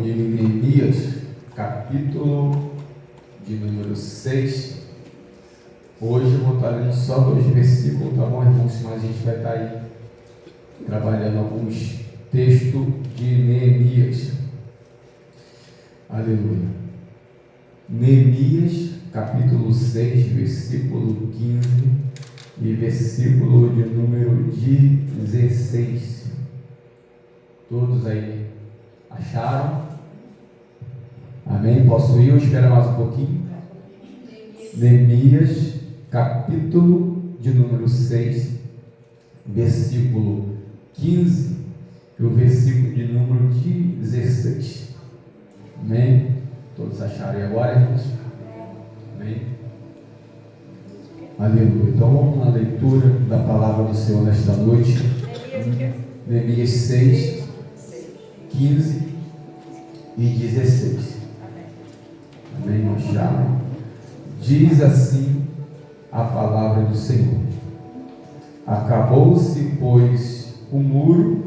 em Neemias, capítulo de número 6. Hoje eu vou estar lendo só 2 versículos, tá bom, irmãos? Mas a gente vai estar aí trabalhando alguns textos de Neemias. Aleluia. Neemias, capítulo 6, versículo 15 e versículo de número 16. Todos aí acharam? Amém? Posso ir ou esperar mais um pouquinho? Neemias, capítulo de número 6, versículo 15 e o versículo de número 16. Amém? Todos acharam agora, irmãos? Amém? Aleluia. Então vamos na leitura da palavra do Senhor nesta noite. Neemias 6, 15 e 16. Amém? Não chama. Diz assim a palavra do Senhor: acabou-se, pois, o muro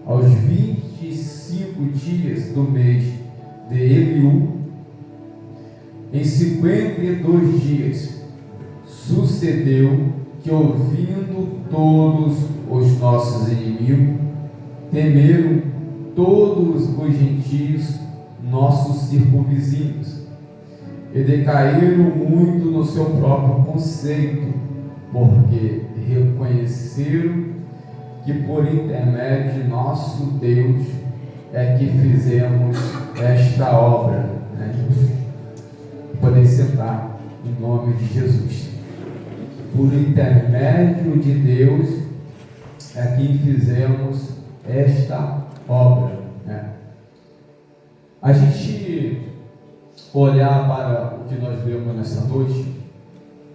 aos 25 dias do mês de Eliú. Em 52 dias sucedeu que, ouvindo todos os nossos inimigos, temeram todos os gentios, nossos circunvizinhos, e decaíram muito no seu próprio conceito, porque reconheceram que por intermédio de nosso Deus é que fizemos esta obra. Podem sentar em nome de Jesus. Por intermédio de Deus é que fizemos esta obra. A gente olhar para o que nós vemos nessa noite,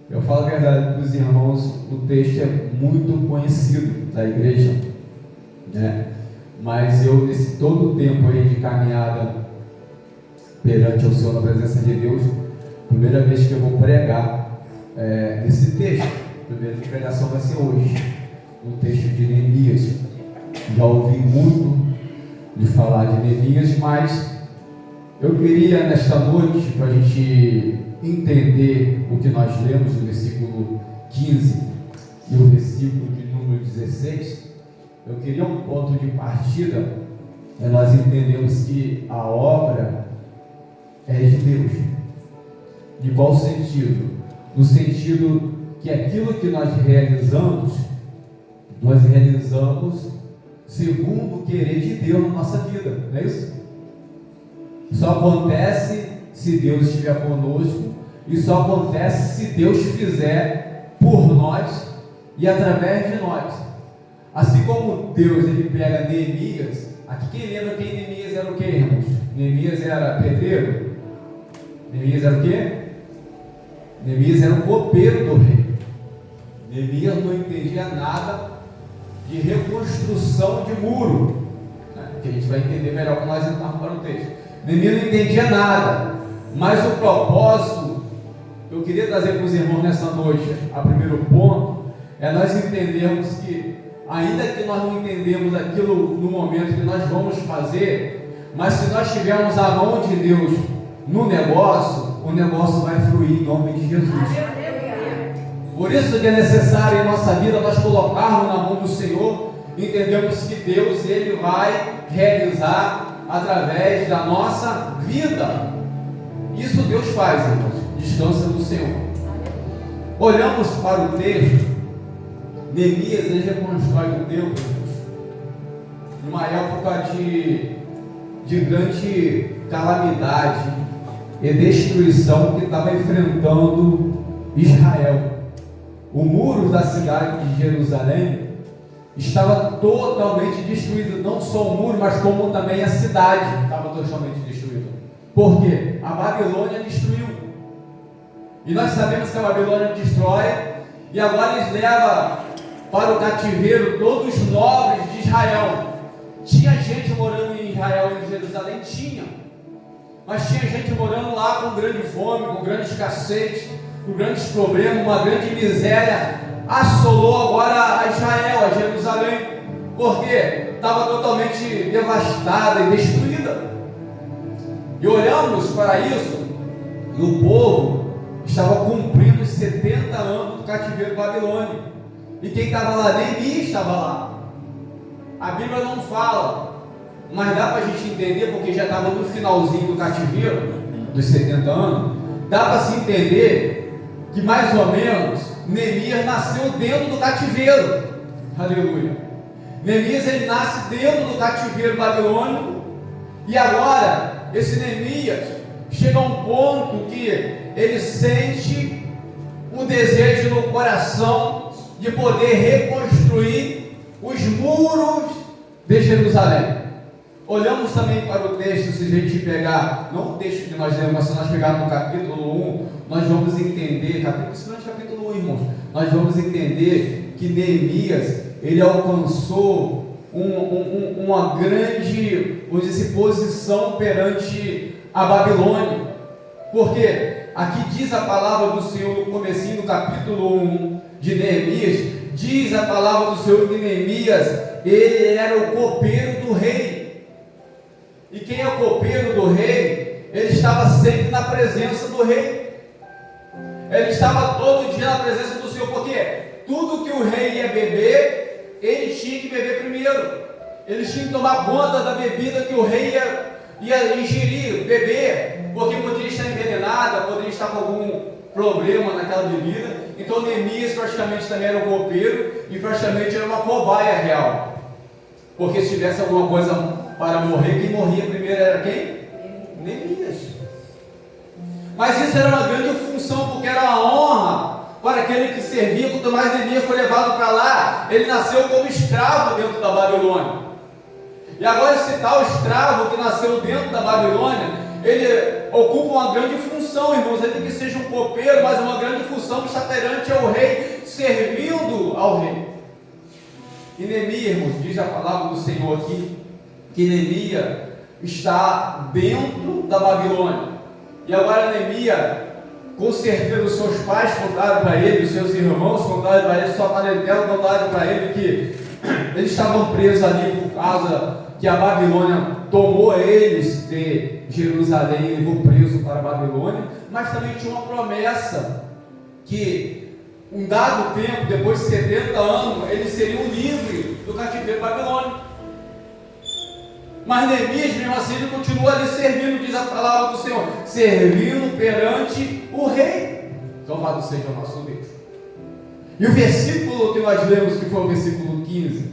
eu falo a verdade para os irmãos, o texto é muito conhecido da igreja, mas eu, nesse todo o tempo aí de caminhada perante o Senhor, na presença de Deus, primeira vez que eu vou pregar esse texto, a primeira pregação vai ser hoje, no texto de Neemias. Já ouvi muito de falar de Neemias, mas eu queria nesta noite, para a gente entender o que nós lemos no versículo 15 e o versículo de número 16, eu queria um ponto de partida, nós entendemos que a obra é de Deus. De qual sentido? No sentido que aquilo que nós realizamos segundo o querer de Deus na nossa vida, não é isso? Só acontece se Deus estiver conosco, e só acontece se Deus fizer por nós e através de nós. Assim como Deus, ele pega Neemias, aqui quem lembra quem Neemias era o que, irmãos? Neemias era pedreiro? Neemias era o quê? Neemias era um copeiro do rei. Neemias não entendia nada de reconstrução de muro, que a gente vai entender melhor quando nós entrarmos para o texto. Neemias não entendia nada, mas o propósito que eu queria trazer para os irmãos nessa noite, a primeiro ponto, é nós entendermos que, ainda que nós não entendemos aquilo no momento que nós vamos fazer, mas se nós tivermos a mão de Deus no negócio, o negócio vai fluir em nome de Jesus. Por isso que é necessário em nossa vida nós colocarmos na mão do Senhor, entendemos que Deus, ele vai realizar através da nossa vida. Isso Deus faz, irmãos. Descansa no Senhor. Olhamos para o texto. Neemias, ele reconstrói o templo, numa época de grande calamidade e destruição que estava enfrentando Israel. O muro da cidade de Jerusalém estava totalmente destruído, não só o muro, mas como também a cidade estava totalmente destruída. Por quê? A Babilônia destruiu. E nós sabemos que a Babilônia destrói, e agora eles levam para o cativeiro todos os nobres de Israel. Tinha gente morando em Israel e em Jerusalém? Tinha. Mas tinha gente morando lá com grande fome, com grande escassez, com grandes problemas, uma grande miséria assolou agora a Israel, a Jerusalém, porque estava totalmente devastada e destruída. E olhamos para isso, e o povo estava cumprindo os 70 anos do cativeiro babilônico. E quem estava lá? Neemias estava lá. A Bíblia não fala, mas dá para a gente entender, porque já estava no finalzinho do cativeiro, dos 70 anos, dá para se entender que mais ou menos Neemias nasceu dentro do cativeiro. Aleluia. Neemias, ele nasce dentro do cativeiro babilônico, e agora esse Neemias chega a um ponto que ele sente um desejo no coração de poder reconstruir os muros de Jerusalém. Olhamos também para o texto, se a gente pegar, não o texto que nós lemos, mas se nós pegarmos no capítulo 1, nós vamos entender, principalmente capítulo 1, irmãos, nós vamos entender que Neemias, ele alcançou uma grande, vamos dizer assim, posição perante a Babilônia. Porque aqui diz a palavra do Senhor no comecinho do capítulo 1 de Neemias, diz a palavra do Senhor que Neemias, ele era o copeiro do rei. E quem é o copeiro do rei? Ele estava sempre na presença do rei. Ele estava todo dia na presença do Senhor, porque tudo que o rei ia beber, ele tinha que beber primeiro. Ele tinha que tomar conta da bebida que o rei ia ingerir, beber, porque poderia estar envenenada, poderia estar com algum problema naquela bebida. Então Neemias praticamente também era um copeiro e praticamente era uma cobaia real. Porque se tivesse alguma coisa para morrer, quem morria primeiro era quem? Neemias. Mas isso era uma grande função, porque era uma honra para aquele que servia. Quanto mais Neemias foi levado para lá, ele nasceu como escravo dentro da Babilônia. E agora esse tal escravo que nasceu dentro da Babilônia, ele ocupa uma grande função, irmãos. Ele que seja um copeiro, mas uma grande função que está perante ao rei, servindo ao rei. E Neemias, irmãos, diz a palavra do Senhor aqui, que Neemias está dentro da Babilônia. E agora Neemias, com certeza os seus pais contaram para ele, os seus irmãos contaram para ele, sua parentela contaram para ele que eles estavam presos ali por causa que a Babilônia tomou eles de Jerusalém e levou preso para a Babilônia. Mas também tinha uma promessa que um dado tempo, depois de 70 anos, eles seriam livres do cativeiro babilônico. Mas Neemias, mesmo assim, ele continua ali servindo, diz a palavra do Senhor, servindo perante o rei. Louvado seja o nosso Deus. E o versículo que nós lemos, que foi o versículo 15,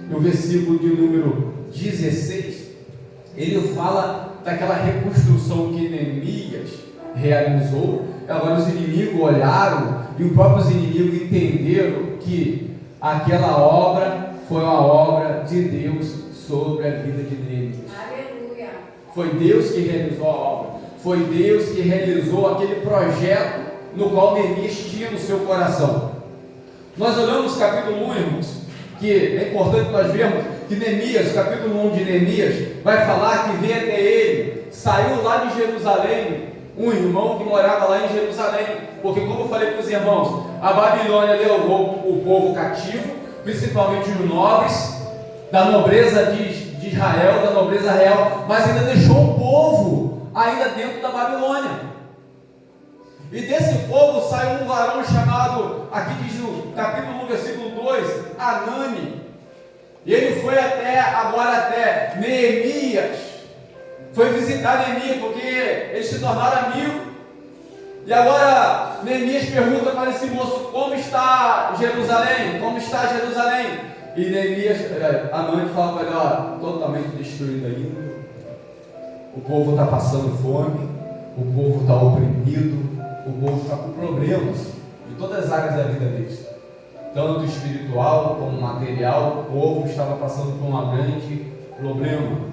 e o versículo de número 16, ele fala daquela reconstrução que Neemias realizou. Agora os inimigos olharam e os próprios inimigos entenderam que aquela obra foi uma obra de Deus sobre a vida de Neemias. Aleluia. Foi Deus que realizou a obra, foi Deus que realizou aquele projeto no qual Neemias tinha no seu coração. Nós olhamos o capítulo 1, irmãos, que é importante nós vermos que Neemias, capítulo 1 de Neemias, vai falar que veio até ele, saiu lá de Jerusalém, um irmão que morava lá em Jerusalém, porque como eu falei para os irmãos, a Babilônia levou o povo cativo, principalmente os nobres, da nobreza de Israel, da nobreza real, mas ainda deixou o povo ainda dentro da Babilônia. E desse povo saiu um varão chamado, aqui diz no capítulo 1, versículo 2, Anani. E ele foi até Neemias, foi visitar Neemias, porque eles se tornaram amigos. E agora Neemias pergunta para esse moço: como está Jerusalém? Como está Jerusalém? E Neemias, Anani fala para ele: ó, totalmente destruído ainda. O povo está passando fome, o povo está oprimido, o povo está com problemas de todas as áreas da vida deles, tanto espiritual como material. O povo estava passando por um grande problema.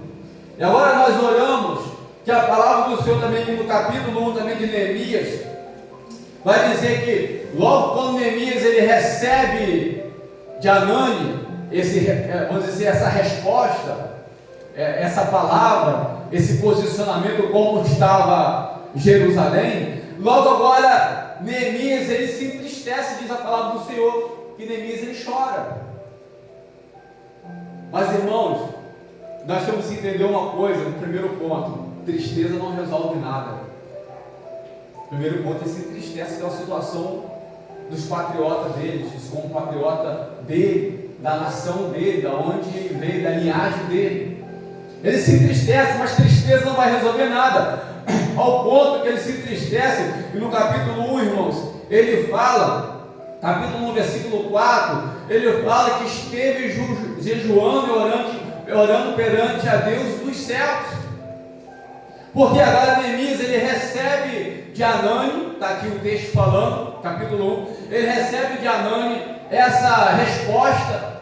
E agora nós olhamos que a palavra do Senhor também no capítulo 1 também de Neemias vai dizer que logo quando Neemias ele recebe de Anani vamos dizer, essa resposta, essa palavra, esse posicionamento, como estava Jerusalém, logo agora Neemias ele se entristece, diz a palavra do Senhor, que Neemias ele chora. Mas irmãos, nós temos que entender uma coisa, no primeiro ponto: tristeza não resolve nada. O primeiro ponto é se entristece com a situação dos patriotas deles, como patriota dele, da nação dele, da onde ele veio, da linhagem dele. Ele se entristece, mas tristeza não vai resolver nada, ao ponto que ele se entristece, e no capítulo 1, irmãos, ele fala, capítulo 1, versículo 4, ele fala que esteve jejuando e orando perante a Deus dos céus, porque agora Neemias, ele recebe de Anani, está aqui o texto falando, capítulo 1, ele recebe de Anani essa resposta,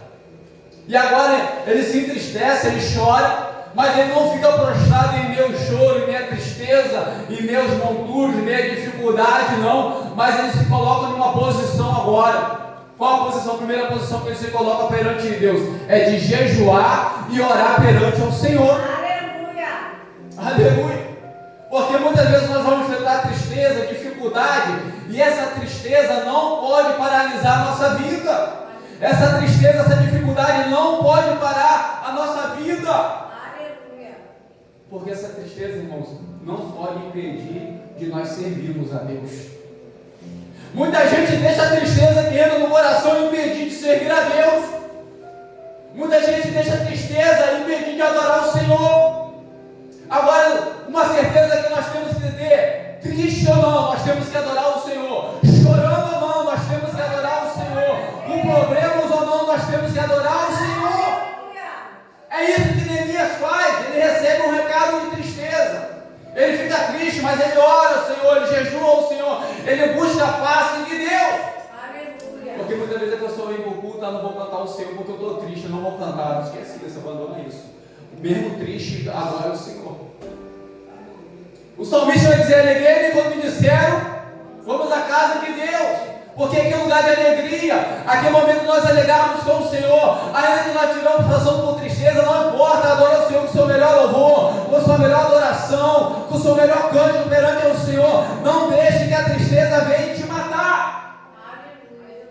e agora ele se entristece, ele chora, mas ele não fica prostrado em meu choro, em minha tristeza, em meus monturos, em minha dificuldade, não, mas ele se coloca numa posição agora. Qual a posição? A primeira posição que ele se coloca perante Deus é de jejuar e orar perante o Senhor. Aleluia! Aleluia! Porque muitas vezes nós vamos enfrentar tristeza, dificuldade, e essa tristeza não pode paralisar a nossa vida. Essa tristeza, essa dificuldade não pode parar a nossa vida. Aleluia! Porque essa tristeza, irmãos, não pode impedir de nós servirmos a Deus. Muita gente deixa a tristeza que entra no coração impedir de servir a Deus. Muita gente deixa a tristeza impedir de adorar o Senhor. Agora, uma certeza que nós temos que ter: triste ou não, nós temos que adorar o Senhor. Chorando ou não, nós temos que adorar o Senhor. Com problemas ou não, nós temos que adorar o Senhor. É isso que Neemias faz. Ele recebe um recado de tristeza. Ele fica triste, mas ele ora ao Senhor, ele jejua ao Senhor, ele busca a face de Deus. Aleluia! Porque muitas vezes a pessoa vem para o culto, não vou cantar o Senhor porque eu estou triste, eu não vou cantar. Esquece isso, abandona isso. Mesmo triste, adora o Senhor. O salmista vai dizer: alegrei-me quando me disseram, vamos à casa de Deus. Porque aqui é lugar de alegria, aqui é o momento de nós alegrarmos com o Senhor. Ainda que nós estivermos passando por tristeza, não importa, adora o Senhor com o seu melhor louvor, com a sua melhor adoração, com o seu melhor cântico perante o Senhor. Não deixe que a tristeza venha te matar. Aleluia!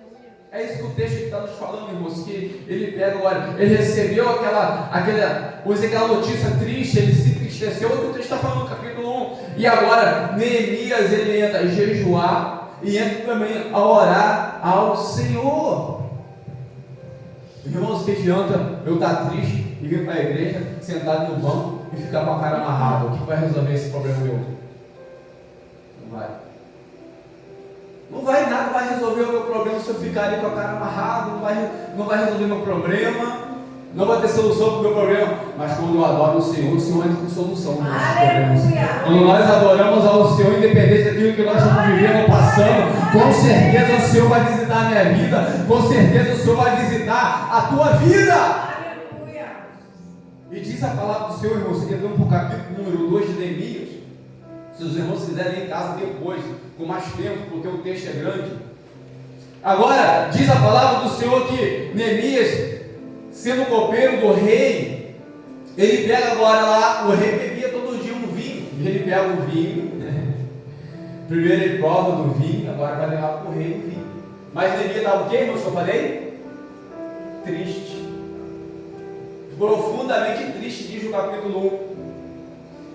É isso que o texto está nos falando, irmãos, que ele pega agora, ele recebeu aquela notícia triste, ele se entristeceu. O que o texto está falando no capítulo 1, e agora Neemias, ele entra a jejuar, e entra também a orar ao Senhor. Irmãos, que adianta eu estar triste e vir para a igreja, sentado no banco e ficar com a cara amarrada? O que vai resolver esse problema meu? Não vai. Não vai nada, vai resolver o meu problema se eu ficar ali com a cara amarrada. Não vai resolver meu problema. Não vai ter solução para o meu problema. Mas quando eu adoro o Senhor entra com solução nos nossos problemas. Quando nós adoramos ao Senhor, independente daquilo que nós estamos vivendo, passando, com certeza o Senhor vai visitar a minha vida. Com certeza o Senhor vai visitar a tua vida. Aleluia! E diz a palavra do Senhor, irmãos, que entramos para o capítulo número 2 de Neemias. Se os irmãos quiserem ir em casa depois, com mais tempo, porque o texto é grande. Agora, diz a palavra do Senhor que Neemias, sendo copeiro do rei, ele pega agora lá, o rei bebia todo dia um vinho, e ele pega o vinho, primeiro ele prova do vinho, agora vai levar para o rei o vinho. Mas Neemias estava o quê, irmãos, que eu falei? Triste, profundamente triste, diz o capítulo 1.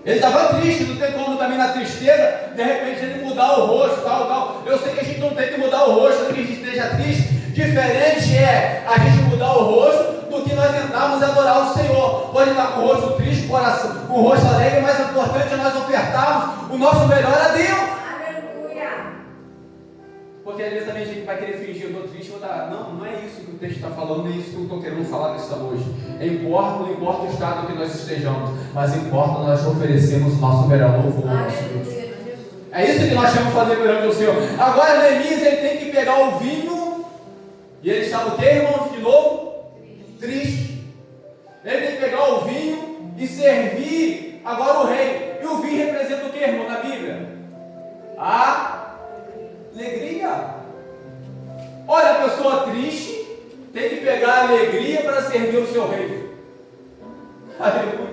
Ele estava triste, não tem como também na tristeza, de repente ele mudar o rosto, tal. Eu sei que a gente não tem que mudar o rosto, que a gente esteja triste. Diferente é a gente mudar o rosto do que nós tentarmos adorar o Senhor. Pode estar com o rosto triste, coração, com o rosto alegre, mas o importante é nós ofertarmos o nosso melhor a Deus. Aleluia! Porque às vezes também a gente vai querer fingir: eu estou triste, vou dar. Não é isso que o texto está falando, não é isso que eu estou querendo falar nessa noite. Não importa o estado que nós estejamos, mas importa nós oferecermos o nosso melhor louvor ao nosso Deus. É isso que nós temos que fazer perante o Senhor. Agora Neemias, ele tem que pegar o vinho, e ele estava o quê, irmãos, de novo? Triste. Ele tem que pegar o vinho e servir agora o rei. E o vinho representa o quê, irmão, na Bíblia? A alegria. Olha, a pessoa triste tem que pegar a alegria para servir o seu rei. Aleluia.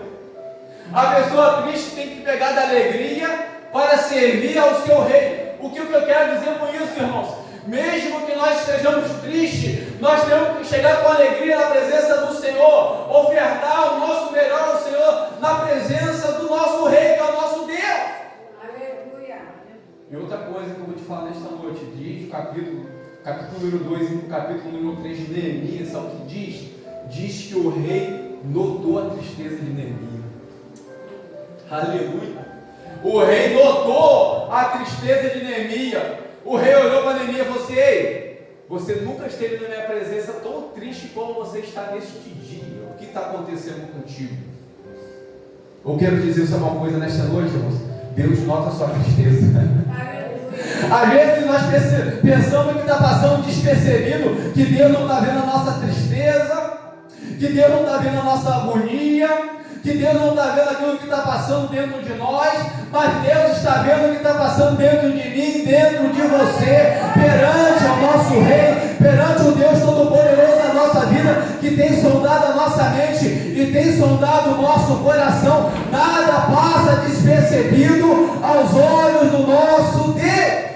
A pessoa triste tem que pegar da alegria para servir ao seu rei. O que eu quero dizer com isso, irmãos? Mesmo que nós estejamos tristes, Nós temos que chegar com alegria na presença do Senhor, ofertar o nosso melhor ao Senhor, na presença do nosso Rei, que é o nosso Deus. Aleluia. E outra coisa que eu vou te falar nesta noite, diz o capítulo número 2 e o capítulo número 3 de Neemias, sabe o que diz? Diz que o rei notou a tristeza de Neemias. Aleluia. O rei notou a tristeza de Neemias. O rei olhou para Neemias e falou assim: ei, você nunca esteve na minha presença tão triste como você está neste dia. O que está acontecendo contigo? Eu quero dizer só uma coisa nesta noite, irmãos. Deus nota a sua tristeza. Às vezes nós pensamos que está passando despercebido, que Deus não está vendo a nossa tristeza, que Deus não está vendo a nossa agonia, que Deus não está vendo aquilo que está passando dentro de nós, mas Deus está vendo o que está passando dentro de mim, dentro de você, perante o nosso Rei, perante o Deus Todo-Poderoso da nossa vida, que tem sondado a nossa mente e tem sondado o nosso coração. Nada passa despercebido aos olhos do nosso Deus.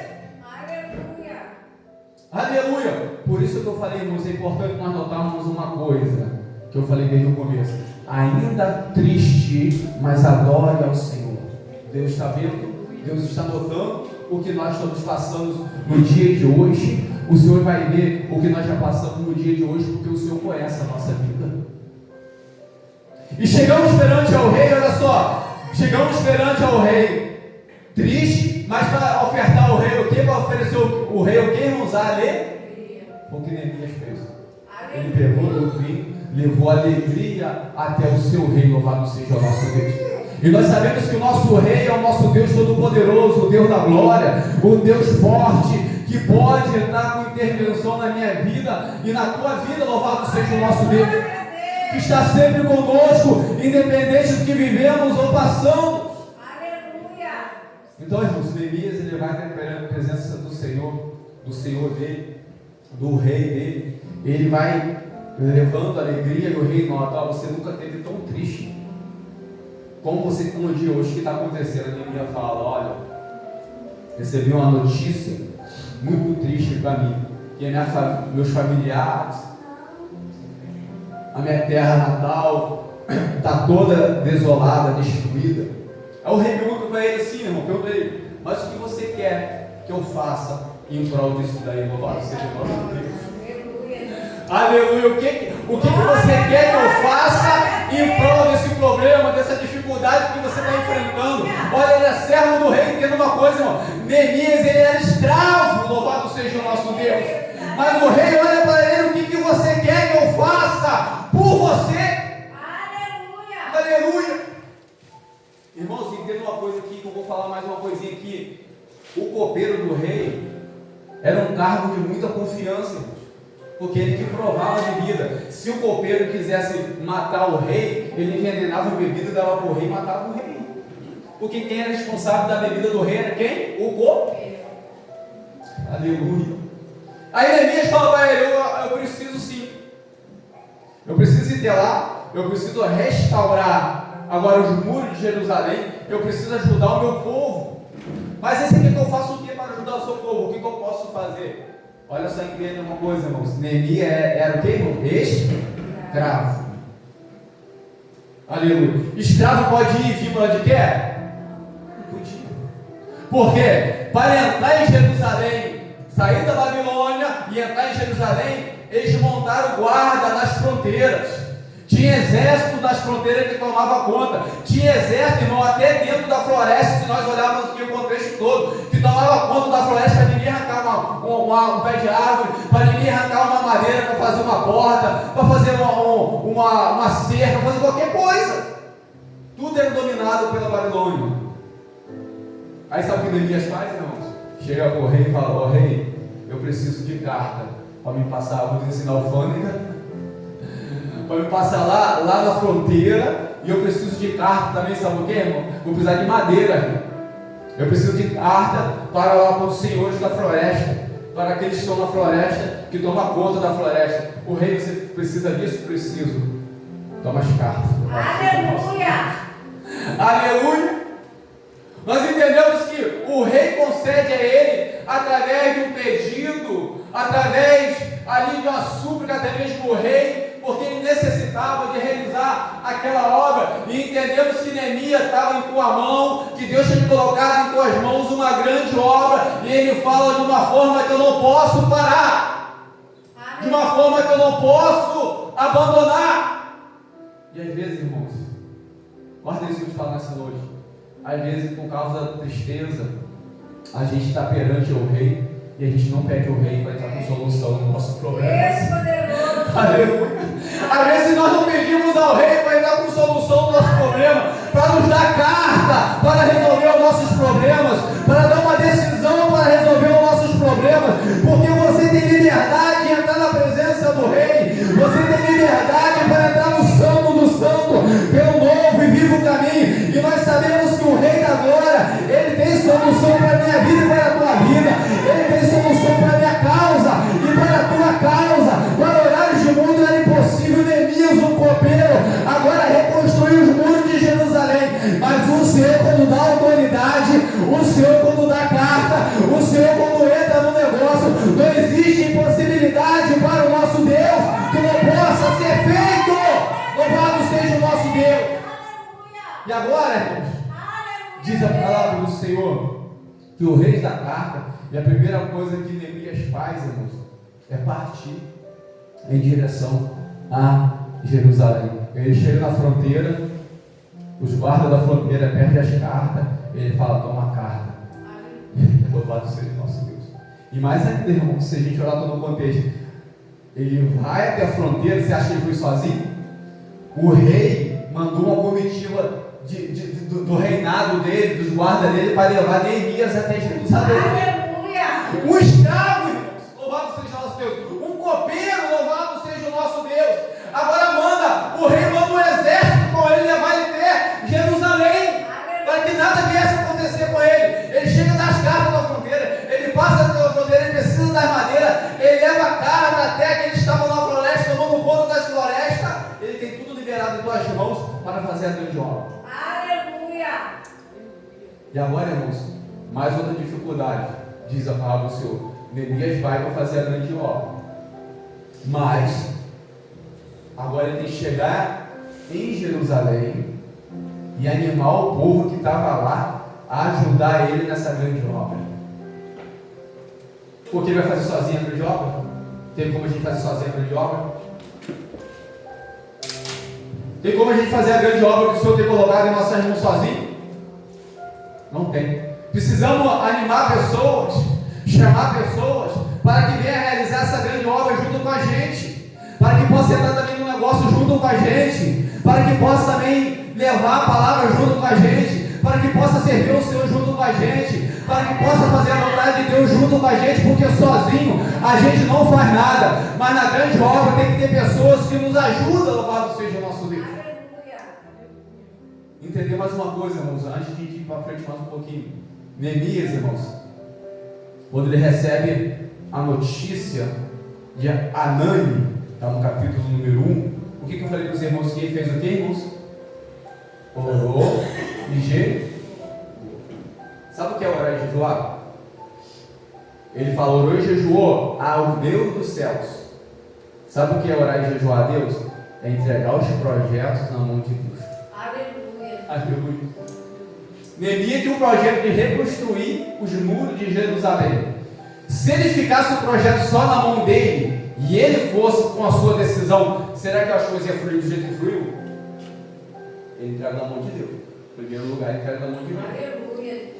Aleluia. Aleluia. Por isso que eu falei, irmãos, é importante nós notarmos uma coisa que eu falei desde o começo. Ainda triste, mas adore ao Senhor. Deus está vendo, Deus está notando o que nós estamos passando no dia de hoje. O Senhor vai ver o que nós já passamos no dia de hoje, porque o Senhor conhece a nossa vida. E chegamos perante ao rei, olha só, chegamos perante ao rei, triste, mas para ofertar ao rei o que? Para oferecer o rei o que, irmãos? A alegria. O que Neemias fez? Ele pegou do vinho, levou alegria até o seu rei, louvado seja o nosso Deus. E nós sabemos que o nosso rei é o nosso Deus Todo-Poderoso, o Deus da glória, o Deus forte, que pode entrar com intervenção na minha vida e na tua vida, louvado seja o nosso Deus, que está sempre conosco, independente do que vivemos ou passamos. Aleluia. Então, irmãos, Neemias, ele vai ter a presença do Senhor dele, do rei dele. Ele vai levando alegria e o rei nota: você nunca esteve tão triste como você está no dia hoje. O que está acontecendo? A Neemias fala: olha, recebi uma notícia muito triste para mim, que meus familiares, a minha terra natal está toda desolada, destruída. Aí o rei pergunta para ele assim, irmão, pergunta para ele: mas o que você quer que eu faça em prol disso daí? Louvado seja o nosso Deus. Aleluia. O que você quer que eu faça em prol desse problema, dessa dificuldade que você está enfrentando? Olha, ele é servo do rei. Entenda uma coisa, irmão: Neemias, ele era escravo, louvado seja o nosso Deus. Mas o rei olha para ele: o que você quer que eu faça por você? Aleluia. Aleluia. Irmãos, entenda uma coisa aqui, que eu vou falar mais uma coisinha aqui. O copeiro do rei era um cargo de muita confiança, irmãos, porque ele que provava a bebida. Se o copeiro quisesse matar o rei, ele envenenava a bebida, dava para o rei e matava o rei. Porque quem era responsável da bebida do rei era quem? O copeiro. Aleluia. Aí Neemias fala para ele: eu preciso sim, eu preciso ir até lá, eu preciso restaurar agora os muros de Jerusalém, eu preciso ajudar o meu povo. Mas esse aqui que eu faço o que para ajudar o seu povo? O que eu posso fazer? Olha só, entenda uma coisa, irmãos. Neemias era o que, irmão? Escravo. Aleluia. Escravo pode ir e vir para onde quer? Não podia. Por quê? Para entrar em Jerusalém, sair da Babilônia e entrar em Jerusalém, eles montaram guarda nas fronteiras. Tinha exército nas fronteiras que tomava conta. Tinha exército, irmão, até dentro da floresta, se nós olharmos aqui o contexto todo, que tomava conta da floresta para ninguém arrancar um pé de árvore, para ninguém arrancar uma madeira para fazer uma porta, para fazer uma cerca, para fazer qualquer coisa. Tudo era dominado pela Babilônia. Aí sabe o que Neemias faz, irmãos? Chega para o rei e fala: ó rei, eu preciso de carta para me passar, vamos dizer assim, na alfândega, para me passar lá na fronteira, e eu preciso de carta também, sabe o que, irmão? Vou precisar de madeira, irmão. Eu preciso de carta para os senhores da floresta, para aqueles que estão na floresta, que tomam conta da floresta. O rei, você precisa disso? Preciso. Toma as cartas. Aleluia. Aleluia. Nós entendemos que o rei concede a ele através de um pedido, através ali de uma súplica até mesmo o rei, porque ele necessitava de realizar aquela obra, e entendemos que Neemias estava em tua mão, que Deus tinha colocado em tuas mãos uma grande obra, e ele fala de uma forma que eu não posso parar, de uma forma que eu não posso abandonar. E às vezes, irmãos, guarda isso que eu te falo nessa noite, às vezes por causa da tristeza, a gente está perante o rei, e a gente não pede ao rei para entrar com solução no nosso problema. Aleluia. Às vezes nós não pedimos ao rei para entrar com solução do nosso problema, para nos dar carta, para resolver os nossos problemas, para dar uma decisão para resolver os nossos problemas, porque você tem liberdade de entrar na presença do rei, você tem liberdade para entrar no santo do santo, pelo novo e vivo caminho, e nós sabemos que o rei da glória, ele tem solução para a minha vida e para a tua vida, ele tem solução para a minha causa e para a tua causa. Para horários de mundo era impossível Neemias, um copeiro, agora reconstruir os muros de Jerusalém, mas o Senhor quando dá autoridade, o Senhor quando dá carta, o Senhor quando entra no negócio, não existe impossibilidade para o nosso Deus que não possa ser feito. Louvado seja o nosso Deus. E agora, irmãos, diz a palavra do Senhor que o rei da carta, e a primeira coisa que Neemias faz, irmãos, é partir em direção a Jerusalém. Ele chega na fronteira, os guardas da fronteira perdem as cartas, ele fala: toma a carta. Louvado seja o nosso Deus. E mais ainda, irmão, se a gente olhar todo o contexto, ele vai até a fronteira. Você acha que ele foi sozinho? O rei mandou uma comitiva do reinado dele, dos guardas dele, para levar Neemias até Jerusalém. Aleluia! Um escravo, irmãos, louvado seja o nosso Deus. Um copeiro, louvado seja o nosso Deus. Agora o rei manda um exército com ele, levar ele até Jerusalém, para que nada viesse a acontecer com ele. Ele chega das cartas da fronteira, ele passa pela fronteira, ele precisa das madeiras, ele leva a carga até que eles estavam na floresta, tomando conta das florestas. Ele tem tudo liberado em tuas mãos para fazer a grande obra. Aleluia! E agora, irmãos, mais outra dificuldade, diz a palavra do Senhor. Neemias vai para fazer a grande obra, mas agora ele tem que chegar em Jerusalém e animar o povo que estava lá a ajudar ele nessa grande obra. Porque ele vai fazer sozinho a grande obra? Tem como a gente fazer sozinho a grande obra? Tem como a gente fazer a grande obra que o Senhor tem colocado em nossas mãos sozinho? Não tem. Precisamos animar pessoas, chamar pessoas para que venham realizar essa grande obra junto com a gente, para que possa entrar também no negócio junto com a gente, para que possa também levar a palavra junto com a gente, para que possa servir o Senhor junto com a gente, para que possa fazer a vontade de Deus junto com a gente, porque sozinho a gente não faz nada, mas na grande obra tem que ter pessoas que nos ajudam. Louvado seja o nosso Deus. Entender mais uma coisa, irmãos, antes de ir para frente mais um pouquinho. Neemias, irmãos, quando ele recebe a notícia de Anani, está no capítulo número 1, o que eu falei para os irmãos que ele fez o que, irmãos? Orou e jejuou. Sabe o que é orar e jejuar? Ele falou: orou e jejuou ao Deus dos céus. Sabe o que é orar e jejuar a Deus? É entregar os projetos na mão de Deus. Aleluia! Aleluia. Neemias tinha um projeto de reconstruir os muros de Jerusalém. Se ele ficasse o projeto só na mão dele e ele fosse com a sua decisão, será que as coisas iam fluir do jeito que fluiu? Ele entrega na mão de Deus. Em primeiro lugar, ele entrega na mão de Deus. Aleluia!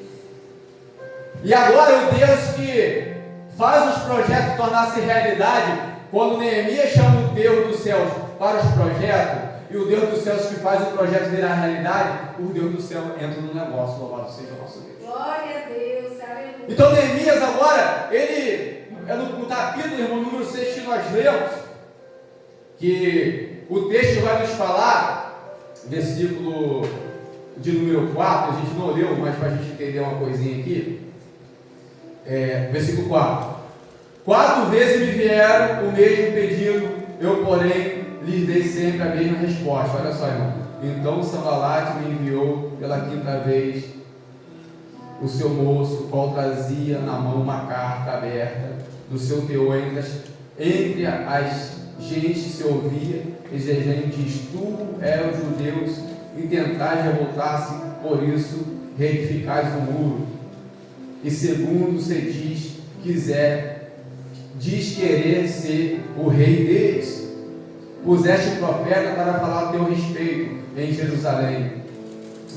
E agora o Deus que faz os projetos tornar-se realidade, quando Neemias chama o Deus dos céus para os projetos, e o Deus dos céus que faz o projeto virar realidade, o Deus do céu entra no negócio. Louvado seja o nosso Deus. Glória a Deus, aleluia! Então Neemias agora, ele é no capítulo, irmão, número 6 que nós lemos, que o texto vai nos falar, versículo de número 4, a gente não leu, mas para a gente entender uma coisinha aqui, versículo 4: 4 vezes me vieram o mesmo pedido, eu porém lhes dei sempre a mesma resposta. Olha só, irmão. Então Sanbalate me enviou pela quinta vez o seu moço, qual trazia na mão uma carta aberta do seu teor entre as gente se ouvia, e gente diz: tu és os judeus, e tentais revoltar-se, por isso reedificais o muro. E segundo se diz querer ser o rei deles. Puseste profeta para falar a teu respeito em Jerusalém,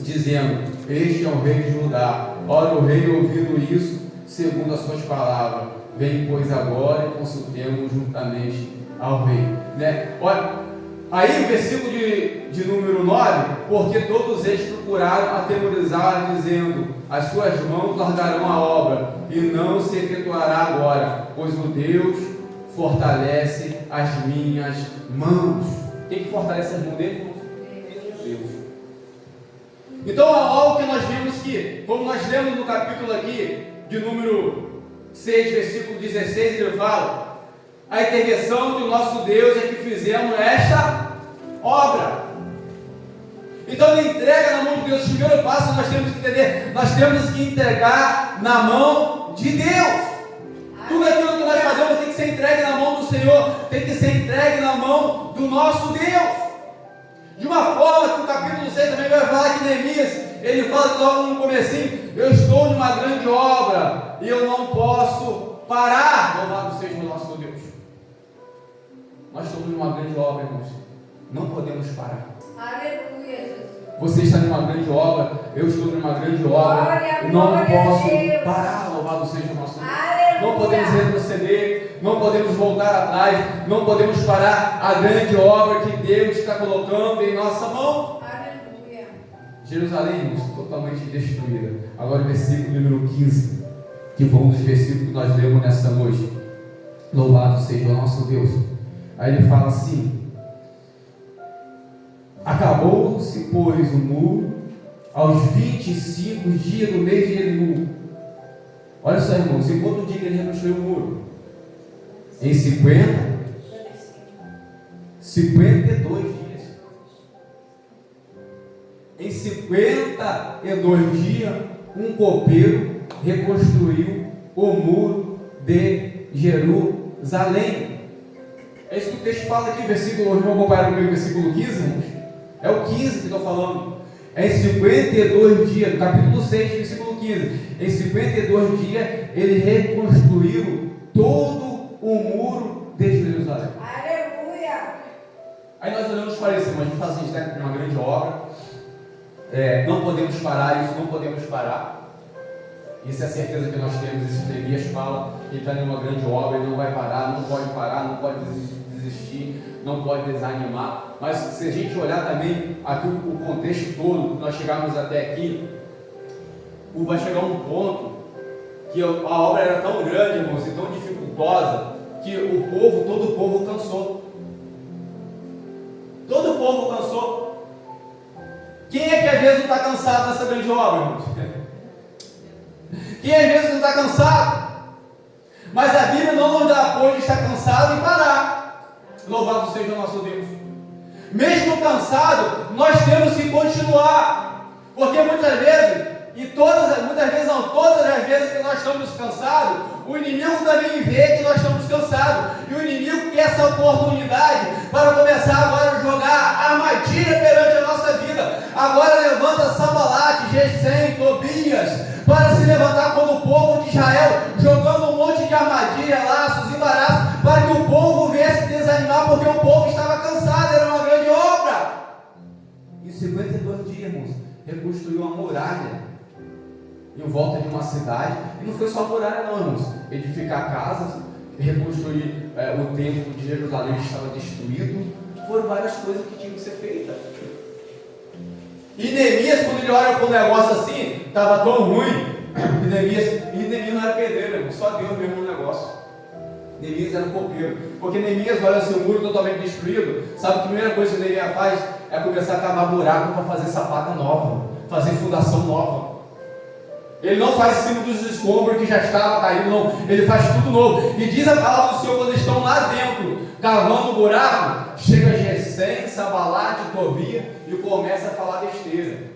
dizendo: este é o rei de Judá. Ora, o rei, ouvindo isso, segundo as suas palavras, vem pois agora e consultemos juntamente ao rei. Olha, aí o versículo de número 9: porque todos eles procuraram atemorizar, dizendo: as suas mãos largarão a obra, e não se efetuará agora, pois o Deus fortalece as minhas mãos. Quem que fortalece as mãos dele? Deus. Então, algo que nós vemos que, como nós lemos no capítulo aqui, de número 6, versículo 16, ele fala: a intervenção do nosso Deus é que fizemos esta obra. Então ele entrega na mão de Deus. O primeiro passo nós temos que entender, nós temos que entregar na mão de Deus. Tudo aquilo que nós fazemos tem que ser entregue na mão do Senhor, tem que ser entregue na mão do nosso Deus. De uma forma que o capítulo 6 também vai falar que Neemias, ele fala logo no comecinho: eu estou numa grande obra e eu não posso parar. Louvado seja o nosso Deus. Nós estamos numa grande obra, irmãos. Não podemos parar. Aleluia, Jesus. Você está numa grande obra, eu estou numa grande obra. Não posso parar. Louvado seja o nosso Deus. Aleluia. Não podemos retroceder, não podemos voltar atrás, não podemos parar a grande obra que Deus está colocando em nossa mão. Aleluia. Jerusalém, irmãos, totalmente destruída. Agora o versículo número 15, que foi um dos versículos que nós lemos nessa noite. Louvado seja o nosso Deus. Aí ele fala assim: acabou-se, pois, o muro aos 25 dias do mês de Elul. Olha só, irmãos, em quanto dia que ele reconstruiu o muro? Em 52 dias. Em 52 dias, um copeiro reconstruiu o muro de Jerusalém. É isso que o texto fala aqui, versículo, vamos acompanhar comigo, versículo 15, irmãos. É o 15 que estou falando. É em 52 dias, capítulo 6, versículo 15. Em 52 dias, eles reconstruíram todo o muro de Jerusalém. Aleluia. Aí nós olhamos para isso, mas a gente faz assim, né, uma grande obra. Não podemos parar, isso não podemos parar. Isso é a certeza que nós temos. Isso que Elias fala, que está em uma grande obra, ele não vai parar, não pode desistir, não pode desanimar. Mas se a gente olhar também aqui o contexto todo, nós chegarmos até aqui, vai chegar um ponto que a obra era tão grande, irmãos, e tão dificultosa, que todo o povo cansou. Todo o povo cansou. Quem é que às vezes não está cansado nessa grande obra, irmãos? Quem às vezes não está cansado? Mas a Bíblia não nos dá apoio de estar cansado e parar. Louvado seja o nosso Deus. Mesmo cansado, nós temos que continuar. Porque muitas vezes não, todas as vezes que nós estamos cansados, o inimigo também vê que nós estamos cansados. E o inimigo quer essa oportunidade para começar agora a jogar armadilha perante a nossa vida. Agora levanta Sambalate, Gesem, Tobias, para se levantar como o povo de Israel, jogando um monte de armadilha, laços, embaraços, para que o povo viesse desanimar, porque o povo estava cansado, era uma grande obra. Em 52 dias, irmãos, reconstruiu uma muralha em volta de uma cidade. E não foi só muralha não, irmãos. Edificar casas, reconstruir o templo de Jerusalém que estava destruído. Foram várias coisas que tinham que ser feitas. E Neemias, quando ele olha para um negócio assim, estava tão ruim. E Neemias não era pedreiro, irmão, só Deus mesmo no negócio. Neemias era um copeiro. Porque Neemias olha assim, o muro totalmente destruído. Sabe que a primeira coisa que Neemias faz é começar a cavar buraco para fazer sapata nova, fazer fundação nova. Ele não faz em cima dos escombros que já estava caído, não. Ele faz tudo novo. E diz a palavra do Senhor, quando eles estão lá dentro, cavando o buraco, chega Gesem, Sambalate, Tobia e começa a falar besteira.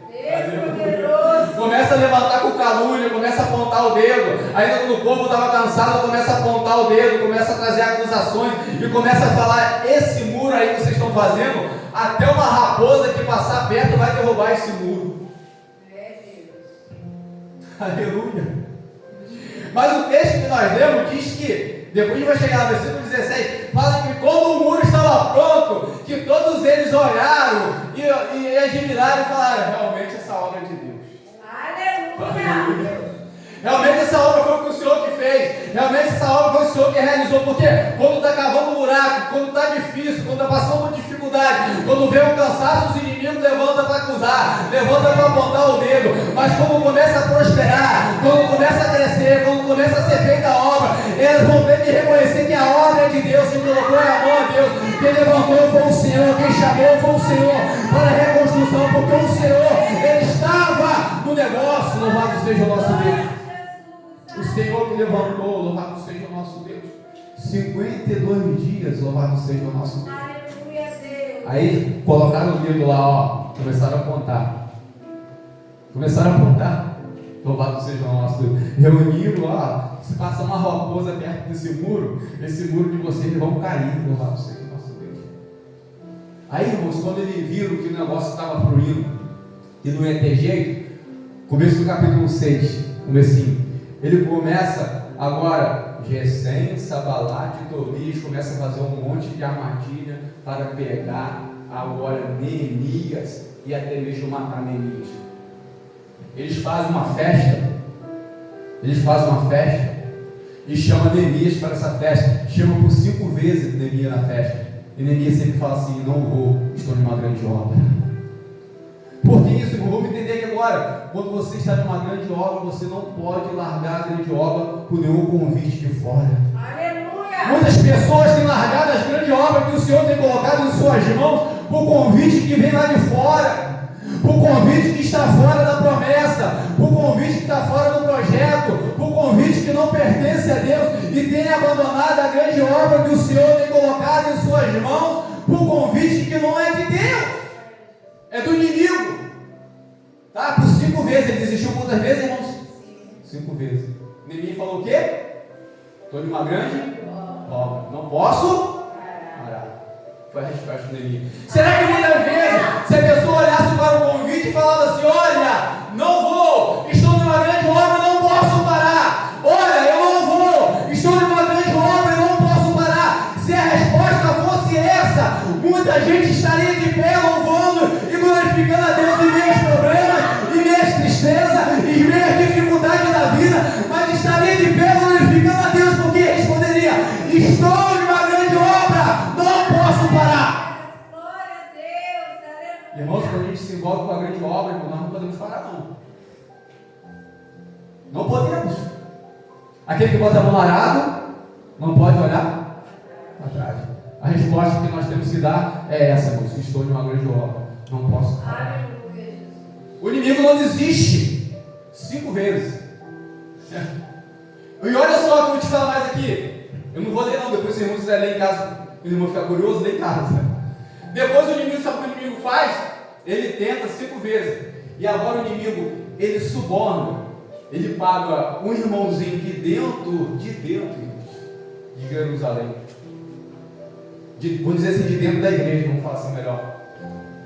Começa a levantar com calúnia, começa a apontar o dedo. Aí quando o povo estava cansado, começa a apontar o dedo, começa a trazer acusações e começa a falar: esse muro aí que vocês estão fazendo, até uma raposa que passar perto vai derrubar esse muro. Aleluia. Mas o texto que nós lemos diz que, depois a gente vai chegar no versículo 17, fala que quando o muro estava pronto, que todos eles olharam e admiraram e falaram: realmente essa obra é de Deus. Aleluia. Realmente essa obra foi o que o Senhor que fez. Realmente essa obra foi o Senhor que realizou. Porque quando está cavando um buraco, quando está difícil, quando está passando por dificuldade, quando vê o cansaço, os inimigos levantam para acusar, levantam para apontar o dedo. Mas quando começa a prosperar, quando começa a crescer, quando começa a ser feita a obra, eles vão ter que reconhecer que a obra é de Deus, quem colocou é a mão a Deus, quem levantou foi o Senhor, quem chamou foi o Senhor para a reconstrução, porque o Senhor, Ele estava no negócio. Louvado seja o nosso Deus. O Senhor que levantou, louvado seja o nosso Deus. 52 dias, louvado seja o nosso Deus. Aleluia, Deus. Aí colocaram o dedo lá, ó, começaram a apontar. Louvado seja o nosso Deus. Reuniram, ó, se passar uma raposa perto desse muro, esse muro de vocês vão cair, louvado seja o nosso Deus. Aí, irmãos, quando eles viram que o negócio estava fluindo, que não ia ter jeito, começo do capítulo 6, comecinho. Ele começa agora, Gesem, Sabalate e Tobias começa a fazer um monte de armadilha para pegar agora Neemias e até mesmo matar Neemias. Eles fazem uma festa e chamam Neemias para essa festa, chamam por 5 vezes Neemias na festa, e Neemias sempre fala assim: não vou, estou numa grande obra. Por que isso, irmão? Vamos entender que agora, quando você está numa grande obra, você não pode largar a grande obra por nenhum convite de fora. Aleluia. Muitas pessoas têm largado as grandes obras que o Senhor tem colocado em suas mãos por convite que vem lá de fora, por convite que está fora da promessa, por convite que está fora do projeto, por convite que não pertence a Deus, e tem abandonado a grande obra que o Senhor tem colocado em suas mãos por convite que não é de Deus, é do inimigo. Tá? Por 5 vezes, ele desistiu quantas vezes, irmãos? 5 vezes. Neemias falou o quê? Estou de uma grande obra, não posso parar. Foi a resposta de Neemias. Será que muitas vezes, se a pessoa olhasse para o convite e falava assim: olha, não vou, estou numa grande obra, não posso parar. Olha, eu não vou, estou numa grande obra e não posso parar. Se a resposta fosse essa, muita gente estaria de pé louvando e glorificando a Deus em meio aos problemas, em meio às tristezas, em meio às dificuldades da vida, mas estaria de pé glorificando a Deus, porque responderia: estou numa grande obra, não posso parar. Glória a Deus. Aleluia. Irmãos, quando a gente se envolve com a grande obra, irmão, nós não podemos parar, não. Não podemos. Aquele que bota a mão no arado não pode olhar para trás. A resposta que nós temos que dar é essa, irmãos: estou numa grande obra, não posso parar. Aleluia, Jesus. O inimigo não desiste 5 vezes. E olha só o que eu vou te falar mais aqui. Eu não vou ler não, depois se o irmão quiser ler em casa, o irmão ficar curioso, lê em casa. Depois o inimigo, sabe o que o inimigo faz? Ele tenta 5 vezes. E agora o inimigo, ele suborna. Ele paga um irmãozinho de dentro de Jerusalém. Vamos dizer assim, de dentro da igreja, vamos falar assim melhor.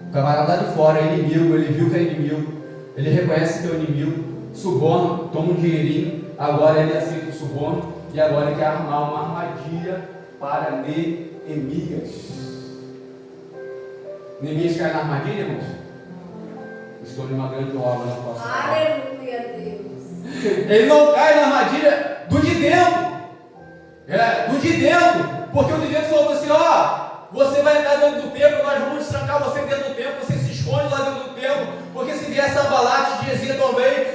O camarada lá de fora é inimigo, ele viu que é inimigo, ele reconhece que é o inimigo, suborna, toma um dinheirinho, agora ele aceita o suborno e agora ele quer armar uma armadilha para Neemias. Neemias cai na armadilha, irmãos? Estou numa grande obra, não posso falar. Aleluia, Deus. Ele não cai na armadilha do de dentro. Do de dentro. Porque o de dentro falou assim: ó, você vai entrar dentro do templo, nós vamos trancar você dentro do templo, você se esconde lá dentro do templo, porque se vier Sanbalate, Gesem também,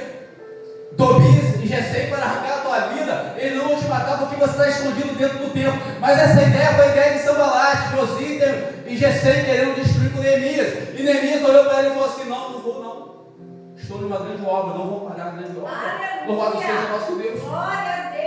Tobias e Gesem para arrancar a tua vida, eles não vão te matar porque você está escondido dentro do templo. Mas essa ideia foi a ideia de Sanbalate, Josítem e Gesem querendo destruir com Neemias. E Neemias olhou para ele e falou assim: não vou não. Estou numa grande obra, não vou parar a grande obra. Louvado seja o nosso Deus. Glória a Deus.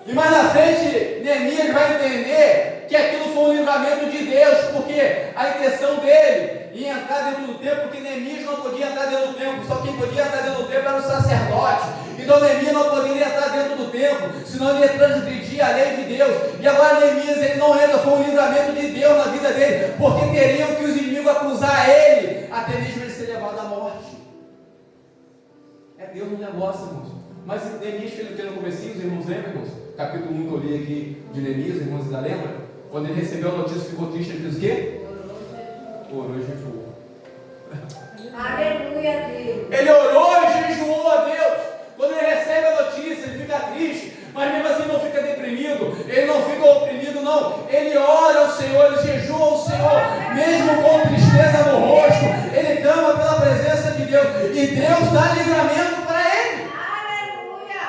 E mais na frente, Neemias vai entender que aquilo foi um livramento de Deus, porque a intenção dele em entrar dentro do templo, porque Neemias não podia entrar dentro do templo, só quem podia entrar dentro do templo era o sacerdote. E Então Neemias não poderia estar dentro do templo, senão ele ia transgredir a lei de Deus. E agora Neemias ele não entra, foi um livramento de Deus na vida dele, porque teriam que os inimigos acusar ele, até mesmo ele ser levado à morte. É Deus no negócio, irmãos. Mas Neemias fez o que no comecinho, os irmãos lembram, irmãos? Capítulo 1 que eu li aqui de Neemias, irmãos ainda lembram? Quando ele recebeu a notícia, ficou triste, ele fez o quê? Orou e jejuou. Aleluia, Deus. Ele orou e jejuou a Deus. Quando ele recebe a notícia, ele fica triste, mas mesmo assim não fica deprimido, ele não fica oprimido, não. Ele ora ao Senhor, ele jejua ao Senhor, mesmo com tristeza no rosto, ele clama pela presença de Deus, e Deus dá livramento para ele. Aleluia.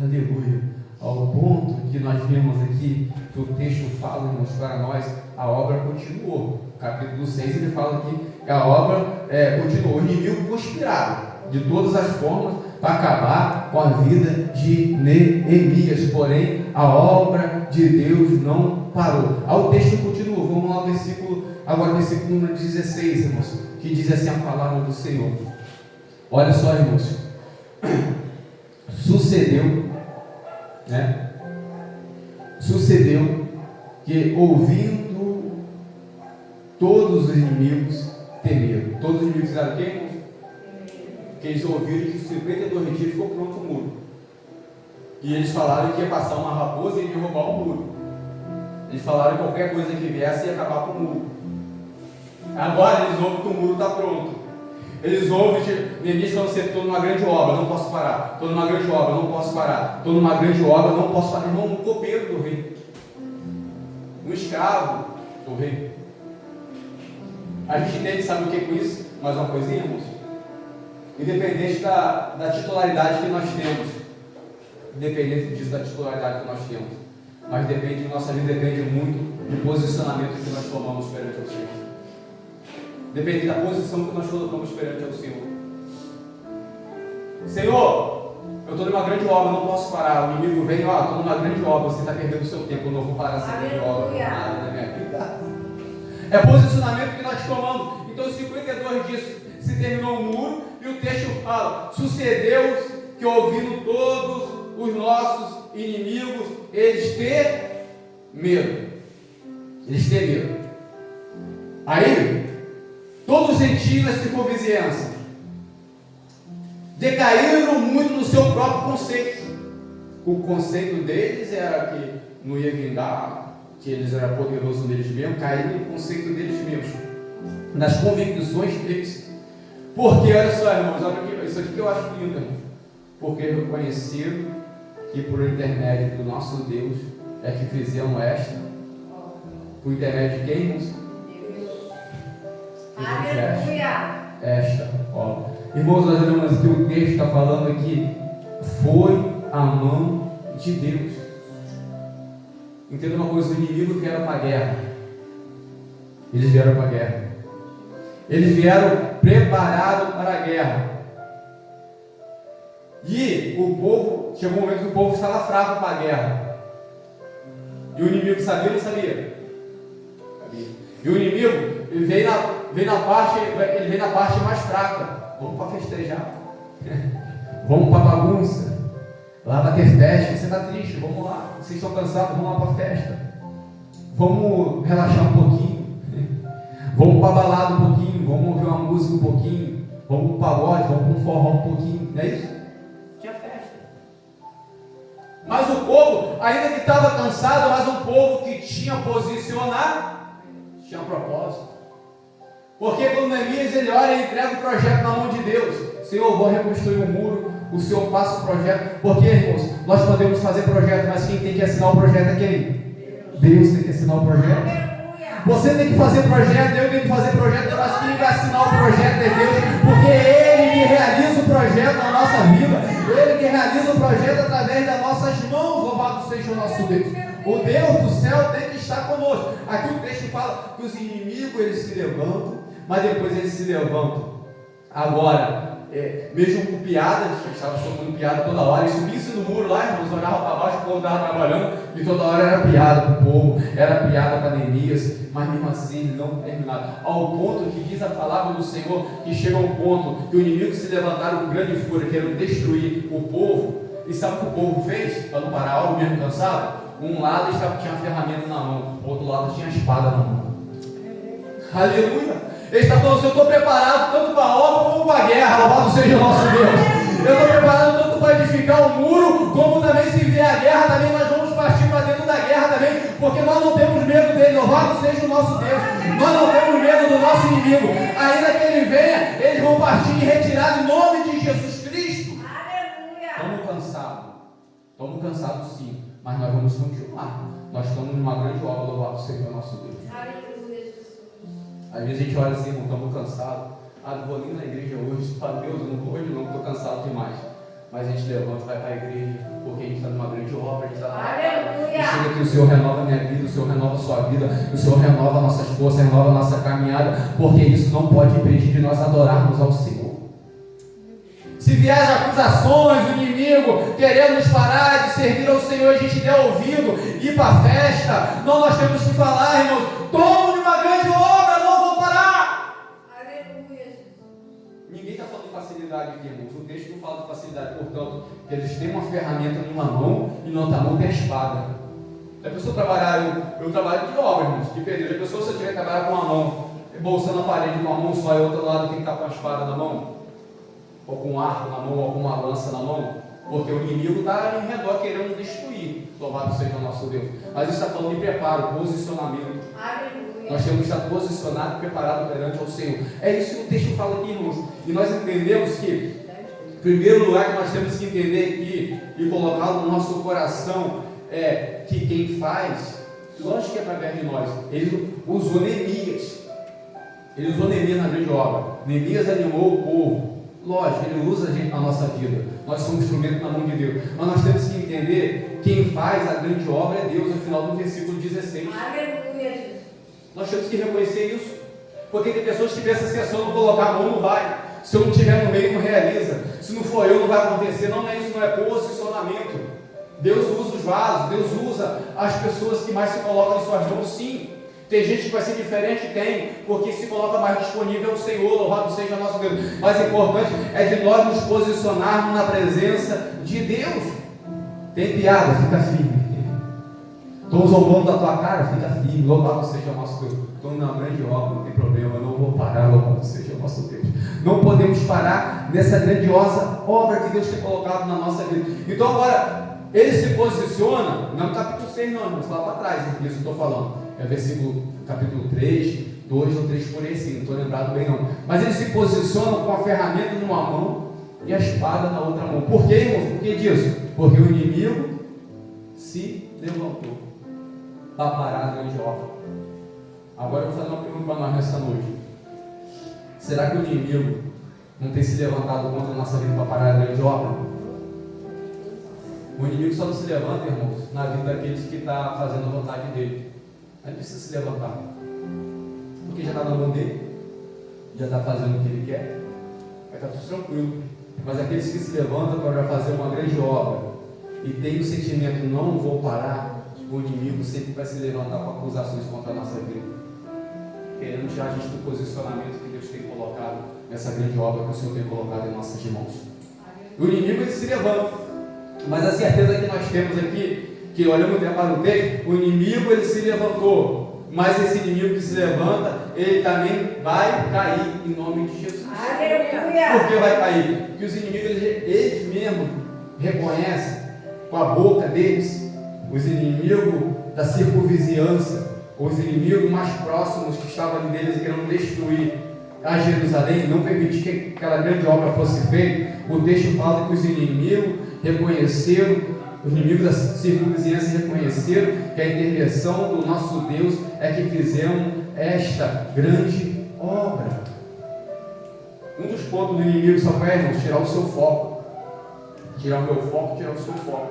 Aleluia. Ao ponto que nós vemos aqui, que o texto fala, irmãos, para nós, a obra continuou. Capítulo 6 ele fala que a obra continuou. O inimigo conspirava de todas as formas para acabar com a vida de Neemias, porém a obra de Deus não parou. O texto continua. Vamos lá ao versículo número 16, irmãos, que diz assim a palavra do Senhor. Olha só, irmãos, sucedeu que, ouvindo, todos os inimigos temeram. Todos os inimigos fizeram o quê, irmãos? Que eles ouviram que 52 dias ficou pronto o muro. E eles falaram que ia passar uma raposa e ia derrubar o muro. Eles falaram que qualquer coisa que viesse ia acabar com o muro. Agora eles ouvem que o muro está pronto. Eles ouvem que Neemias falando assim: estou numa grande obra, não posso parar. Estou numa grande obra, não posso parar. Estou numa grande obra, não posso parar. Irmão, um copeiro do rei, um escravo do rei. A gente entende, sabe o que é com isso? Mais uma coisinha, irmãos? Independente da titularidade que nós temos, independente disso, da titularidade que nós temos, mas depende, nossa vida depende muito do posicionamento que nós tomamos perante o Senhor. Depende da posição que nós colocamos perante ao Senhor. Senhor, eu estou numa grande obra, não posso parar. O inimigo vem, estou numa grande obra, você está perdendo o seu tempo, eu não vou parar essa grande obra nada na minha vida. É posicionamento que nós tomamos. Então, 52 dias se terminou o muro, e o texto fala: sucedeu que, ouvindo todos os nossos inimigos, eles temeram. Eles temeram. Aí, todos os gentios da circunvizinhança decaíram muito no seu próprio conceito. O conceito deles era que não ia vingar, que eles eram poderosos neles mesmos, caíram no conceito deles mesmos, nas convicções deles. Porque, olha só, irmãos, olha aqui, isso aqui que eu acho lindo, irmãos. Porque reconheceram que por intermédio do nosso Deus é que fizeram esta. Por intermédio de quem, irmãos? Aleluia. Esta obra. Irmãos, nós olhamos que o texto está falando aqui, foi a mão de Deus. Entenda uma coisa: os inimigos vieram para a guerra. Eles vieram para a guerra. Eles vieram preparados para a guerra. E o povo, chegou um momento que o povo estava fraco para a guerra. E o inimigo sabia ou não sabia? Sabia. E o inimigo, ele vem na parte mais fraca. Vamos para festejar. Vamos para bagunça. Lá vai ter festa. Você está triste? Vamos lá. Vocês estão cansados? Vamos lá para a festa. Vamos relaxar um pouquinho. Vamos para a balada um pouquinho. Vamos ouvir uma música um pouquinho. Vamos para o pagode. Vamos para um forró um pouquinho. Não é isso? Tinha festa. Mas o povo, ainda que estava cansado, mas um povo que tinha posicionado, tinha propósito. Porque quando Neemias ele olha e entrega o projeto na mão de Deus: Senhor, eu vou reconstruir o muro. O Senhor passa o projeto. Porque, irmãos, nós podemos fazer projeto, mas quem tem que assinar o projeto é quem? Deus tem que assinar o projeto. Você tem que fazer projeto, eu tenho que fazer projeto, mas quem vai assinar o projeto é Deus, porque é Ele que realiza o projeto na nossa vida, Ele que realiza o projeto através das nossas mãos. Louvado seja o nosso Deus. O Deus do céu tem que estar conosco. Aqui o texto fala que os inimigos eles se levantam, mas depois eles se levantam. Agora, mesmo com piadas, que estava soltando piada toda hora, e subisse no muro lá, irmãos, olhava para baixo, o povo estava trabalhando, e toda hora era piada para o povo, era piada para Neemias, mas mesmo assim ele não terminava, ao ponto que diz a palavra do Senhor, que chega a um ponto que o inimigo se levantaram com grande fúria, querendo destruir o povo, e sabe o que o povo fez, para não parar algo mesmo cansado? Um lado tinha a ferramenta na mão, o outro lado tinha a espada na mão. Aleluia! Ele está falando assim, eu estou preparado tanto para a obra como para a guerra, louvado seja o nosso Deus. Eu estou preparado tanto para edificar o muro, como também se vier a guerra, também nós vamos partir para dentro da guerra também, porque nós não temos medo dele, louvado seja o nosso Deus. Nós não temos medo do nosso inimigo. Ainda que ele venha, eles vão partir em retirada em nome de Jesus Cristo. Aleluia! Estamos cansados sim, mas nós vamos continuar. Nós estamos numa grande obra, louvado seja o nosso Deus. Aleluia, Jesus. Às vezes a gente olha assim, estamos cansados. Não vou nem na igreja hoje. Fala, Deus, eu não vou hoje não, estou cansado demais. Mas a gente levanta e vai para a igreja, porque a gente está numa grande obra, a gente está na batalha. E chega que o Senhor renova a minha vida, o Senhor renova a sua vida, o Senhor renova nossas forças, renova a nossa caminhada, porque isso não pode impedir de nós adorarmos ao Senhor. Se vier as acusações, o inimigo querendo nos parar de servir ao Senhor, a gente der ouvido, ir para a festa, não, nós temos que falar, irmãos, estou numa grande obra, não vou parar. Aleluia. Ninguém está falando de facilidade aqui, irmãos. O texto não fala de facilidade, portanto, que eles têm uma ferramenta numa mão e na outra mão tem a espada. Se a pessoa trabalhar, eu trabalho de obra, irmãos, de pedreiro. A pessoa, se eu tiver que trabalhar com uma mão, bolsando a parede com uma mão só e outro lado tem que estar com a espada na mão, ou com um arco na mão, ou com uma lança na mão, porque o inimigo está em redor querendo destruir. Louvado seja o nosso Deus. Mas isso está falando de preparo, posicionamento. Aleluia. Nós temos que estar posicionados, preparados perante ao Senhor. É isso que o texto fala aqui, irmãos. E nós entendemos que, em primeiro lugar, que nós temos que entender aqui e colocar no nosso coração é que quem faz, lógico que é através de nós. Ele usou Neemias. Ele usou Neemias na grande obra. Neemias animou o povo. Lógico, ele usa a gente na nossa vida. Nós somos instrumento na mão de Deus. Mas nós temos que entender quem faz a grande obra é Deus, no final do versículo 16. Aleluia, Jesus. Nós temos que reconhecer isso. Porque tem pessoas que pensam assim, se eu não colocar a mão, não vai. Se eu não estiver no meio, não realiza. Se não for eu, não vai acontecer. Não é isso, não é posicionamento. Deus usa os vasos, Deus usa as pessoas que mais se colocam em suas mãos, sim. Tem gente que vai ser diferente, tem, porque se coloca mais disponível o Senhor, louvado seja nosso Deus. Mas o importante é de nós nos posicionarmos na presença de Deus. Tem piada, fica firme. Estou zombando da tua cara, fica firme, louvado seja nosso Deus. Estou na grande obra, não tem problema, eu não vou parar, louvado seja o nosso Deus. Não podemos parar nessa grandiosa obra que Deus tem colocado na nossa vida. Então agora, ele se posiciona, não no capítulo 6 não, mas lá para trás, é isso que eu estou falando. É versículo, capítulo 3, 2 ou 3 por aí sim, não estou lembrado bem não. Mas ele se posiciona com a ferramenta numa mão e a espada na outra mão. Por quê, irmãos? Por que disso? Porque o inimigo se levantou para parar a grande obra. Agora eu vou fazer uma pergunta para nós nessa noite. Será que o inimigo não tem se levantado contra a nossa vida para parar a grande obra? O inimigo só não se levanta, irmãos, na vida daqueles que estão fazendo a vontade dele. Ele precisa se levantar, porque já está na mão dele, já está fazendo o que ele quer, vai estar tudo tranquilo. Mas aqueles que se levantam para fazer uma grande obra e tem o sentimento, não vou parar, o inimigo sempre vai se levantar com acusações contra a nossa vida, querendo tirar a gente do posicionamento que Deus tem colocado nessa grande obra que o Senhor tem colocado em nossas mãos. O inimigo ele se levanta, mas a certeza que nós temos aqui, que olhando até para o texto, o inimigo ele se levantou, mas esse inimigo que se levanta, ele também vai cair em nome de Jesus. Aleluia. Por que vai cair? Porque os inimigos eles mesmos reconhecem com a boca deles, os inimigos da circunvizinhança, os inimigos mais próximos que estavam ali deles querendo destruir a Jerusalém, não permitir que aquela grande obra fosse feita. O texto fala que os inimigos reconheceram, os inimigos da circunvizinhança reconheceram que a intervenção do nosso Deus é que fizemos esta grande obra. Um dos pontos do inimigo só para irmãos, tirar o seu foco, tirar o meu foco, tirar o seu foco,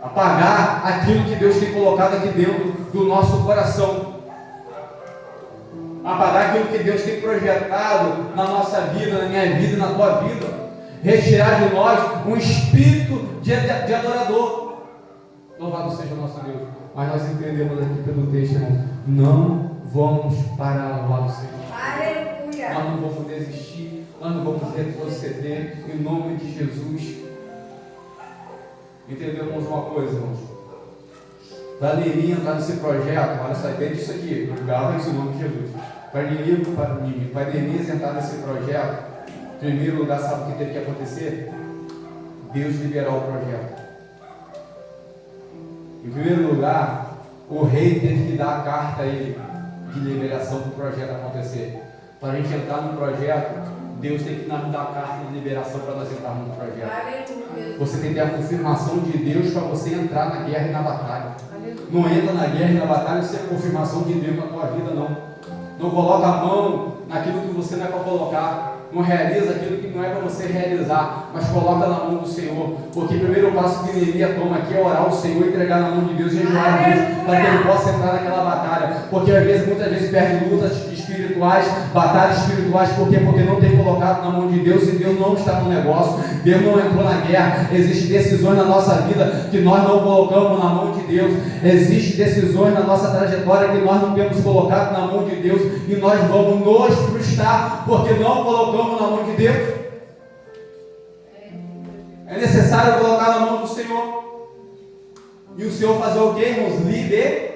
apagar aquilo que Deus tem colocado aqui dentro do nosso coração. apagar aquilo que Deus tem projetado na nossa vida, na minha vida e na tua vida, retirar de nós um espírito de adorador. Louvado seja o nosso Deus. Mas nós entendemos aqui pelo texto, irmão, não vamos parar, louvado seja. Aleluia. Nós não vamos desistir, nós não vamos retroceder, em nome de Jesus. Entendemos uma coisa, irmãos? Para Neemias entrar nesse projeto, olha só, dentro disso aqui, grava isso em nome de Jesus. Para Neemias entrar nesse projeto, em primeiro lugar, sabe o que teve que acontecer? Deus liberar o projeto. Em primeiro lugar, o rei teve que dar a carta a ele de liberação para o projeto acontecer. Para a gente entrar no projeto, Deus tem que nos dar a carta de liberação para nós entrarmos no projeto. Aleluia. Você tem que ter a confirmação de Deus para você entrar na guerra e na batalha. Não entra na guerra e na batalha sem a confirmação de Deus na tua vida, não. Não coloca a mão naquilo que você não é para colocar. Não realiza aquilo que não é para você realizar, mas coloca na mão do Senhor. Porque o primeiro passo que Neemias toma aqui é orar ao Senhor, entregar na mão de Deus, jejuar a Deus, para que ele possa entrar naquela batalha. Porque às vezes, muitas vezes, perde lutas espirituais, batalhas espirituais, por quê? Porque não tem colocado na mão de Deus, e Deus não está no negócio, Deus não entrou na guerra. Existem decisões na nossa vida que nós não colocamos na mão de Deus. Existem decisões na nossa trajetória que nós não temos colocado na mão de Deus, e nós vamos nos frustrar porque não colocamos na mão de Deus. É necessário colocar na mão do Senhor. E o Senhor fazer o quê, irmãos? Liberar.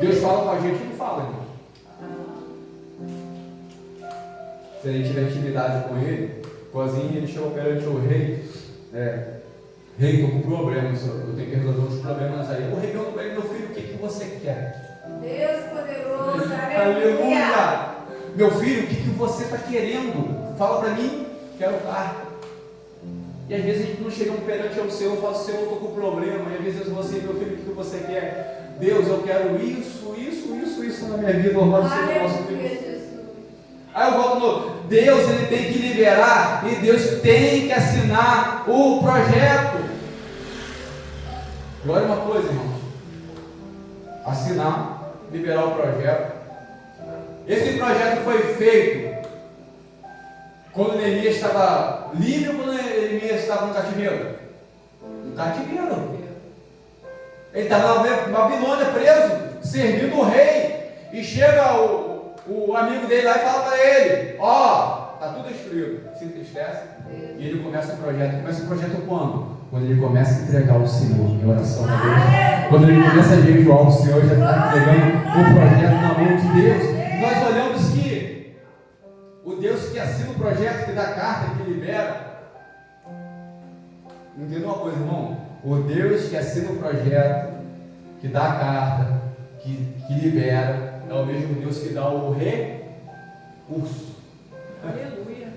Deus fala com a gente, não fala, irmão. Se a gente tiver intimidade com Ele, cozinha, ele chegou perante o rei. Rei, estou com problemas, eu tenho que resolver uns problemas aí. O rei perguntou para ele: meu filho, o que você quer? Deus poderoso, Aleluia! Meu filho, o que você está querendo? Fala para mim, quero carta. E às vezes a gente não chega perante ao Senhor e fala: Senhor, eu estou com problema. E às vezes você, meu filho, o que você quer? Deus, eu quero isso na minha vida. Louvado seja o nosso Deus. Aí eu volto no Deus, ele tem que liberar e Deus tem que assinar o projeto. E olha uma coisa, irmãos: assinar, liberar o projeto. Esse projeto foi feito quando Neemias estava livre ou quando Neemias estava no cativeiro? No cativeiro. Ele estava na Babilônia preso, servindo o rei. E chega o amigo dele lá e fala para ele: ó, está tudo destruído. Se entristece. E ele começa o projeto. Começa o projeto quando? Quando ele começa a entregar ao Senhor em oração a Deus. Quando ele começa a jejuar, o Senhor já está entregando o projeto na mão de Deus. Nós olhamos que o Deus que assina o projeto, que dá carta, que libera. Entendeu uma coisa, irmão? O Deus que assina o projeto, que dá a carta, que libera, é o mesmo Deus que dá o recurso. Aleluia.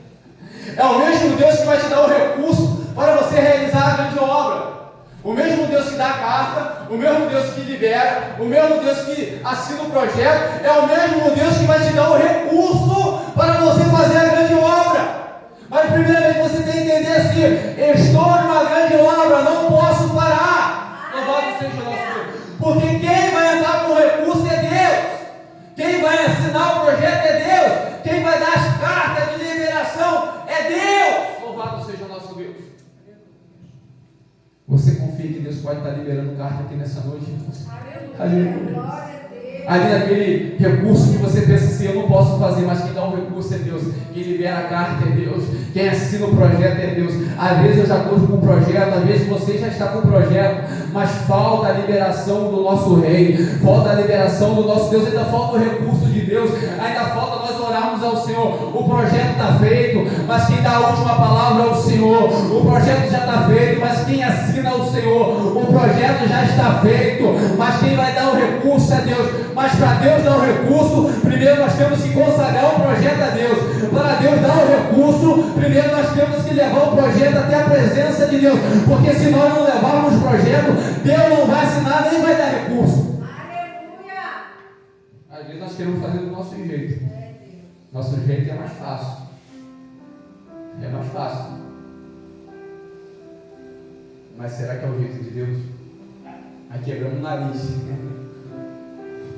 É o mesmo Deus que vai te dar o recurso para você realizar a grande obra. O mesmo Deus que dá a carta, o mesmo Deus que libera, o mesmo Deus que assina o projeto, é o mesmo Deus que vai te dar o recurso para você fazer a grande obra. Mas primeiramente você tem que entender assim: estou numa grande obra, não posso parar. Louvado seja o nosso Deus. Porque quem vai entrar com o recurso é Deus. Quem vai assinar o projeto é Deus. Quem vai dar as cartas de liberação é Deus. Louvado seja o nosso Deus. Você confia que Deus pode estar liberando carta aqui nessa noite? Aleluia. Ali naquele recurso que você pensa assim: eu não posso fazer, mas quem dá o recurso é Deus. Quem libera a carta é Deus. Quem assina o projeto é Deus. Às vezes eu já estou com o projeto, às vezes você já está com o projeto, mas falta a liberação do nosso rei, falta a liberação do nosso Deus, ainda falta o recurso de Deus, ainda falta nós orarmos ao Senhor. O projeto está feito, mas quem dá a última palavra é o Senhor. O projeto já está feito, mas quem assina é o Senhor. O projeto já está feito, mas quem vai dar o recurso é Deus. Mas para Deus dar o recurso, primeiro nós temos que consagrar o projeto a Deus. Para Deus dar o recurso, primeiro nós temos que levar o projeto até a presença de Deus. Porque se nós não levarmos o projeto, Deus não vai assinar nem vai dar recurso. Aleluia. Às vezes nós queremos fazer do nosso jeito. Nosso jeito é mais fácil. É mais fácil. Mas será que é o jeito de Deus? Aí quebramos o nariz.